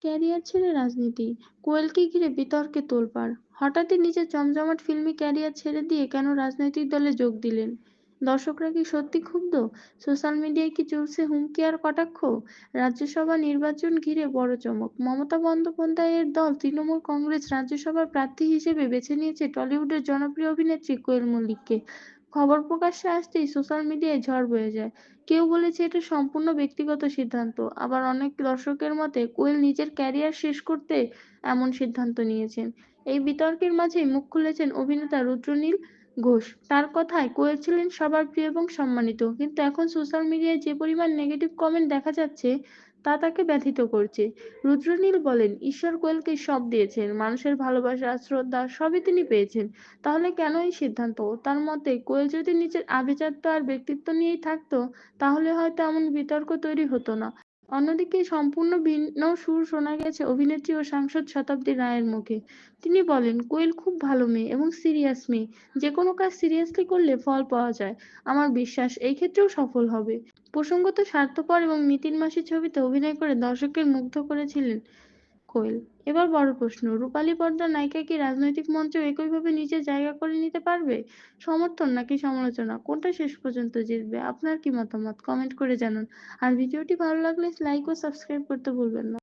Career ছেড়ে রাজনীতি, কোয়েলকে ঘিরে বিতর্কে তোলপাড়। হঠাৎই নিজের জমজমাট ফিল্মি ক্যারিয়ার ছেড়ে দিয়ে কেন রাজনৈতিক দলে যোগ দিলেন? দর্শকরা কি সত্যি ক্ষুব্ধ? সোশ্যাল মিডিয়ায় কি চলছে হুমকি আর কটাক্ষ? রাজ্যসভা নির্বাচন ঘিরে বড় চমক, মমতা বন্দ্যোপাধ্যায়ের দল তৃণমূল কংগ্রেস রাজ্যসভার প্রার্থী হিসেবে বেছে নিয়েছে টলিউডের জনপ্রিয় অভিনেত্রী কোয়েল মল্লিককে। খবর প্রকাশ্যে আসতেই সোশ্যাল মিডিয়ায় ঝড় বয়ে যায়। কেউ বলেছে এটা সম্পূর্ণ ব্যক্তিগত সিদ্ধান্ত, আবার অনেক দর্শকের মতে কোয়েল নিজের ক্যারিয়ার শেষ করতে এমন সিদ্ধান্ত নিয়েছেন। এই বিতর্কের মাঝেই মুখ খুলেছেন অভিনেতা রুদ্রনীল ঘোষ। তার কথায় কোয়েল ছিলেন সবার প্রিয় এবং সম্মানিত, কিন্তু এখন সোশ্যাল মিডিয়ায় যে পরিমাণ নেগেটিভ কমেন্ট দেখা যাচ্ছে তা তাকে ব্যথিত করছে। রুদ্রনীল বলেন, ঈশ্বর কোয়েলকে সব দিয়েছেন, মানুষের ভালোবাসা শ্রদ্ধা সবই তিনি পেয়েছেন, তাহলে কেন এই সিদ্ধান্ত? তার মতে কোয়েল যদি নিজের আভিজাত্য আর ব্যক্তিত্ব নিয়েই থাকতো তাহলে হয়তো এমন বিতর্ক তৈরি হতো না। অন্যদিকে সম্পূর্ণ ভিন্ন সুর শোনা গেছে অভিনেত্রী ও সাংসদ শতাব্দী রায়ের মুখে। তিনি বলেন, কোয়েল খুব ভালো মেয়ে এবং সিরিয়াস মেয়ে, যে কোনো কাজ সিরিয়াসলি করলে ফল পাওয়া যায়। আমার বিশ্বাস এই ক্ষেত্রেও সফল হবে। প্রসঙ্গত, স্বার্থপর এবং নিতিন মাসি ছবিতে অভিনয় করে দর্শকদের মুগ্ধ করেছিলেন কোয়েল। এবার বড় প্রশ্ন, রূপালী পর্দার নায়িকা কি রাজনৈতিক মঞ্চেও একইভাবে নিজের জায়গা করে নিতে পারবে? সমর্থন নাকি সমালোচনা, কোনটা শেষ পর্যন্ত জিতবে? আপনার কি মতামত? কমেন্ট করে জানান। আর ভিডিওটি ভালো লাগলে লাইক ও সাবস্ক্রাইব করতে ভুলবেন না।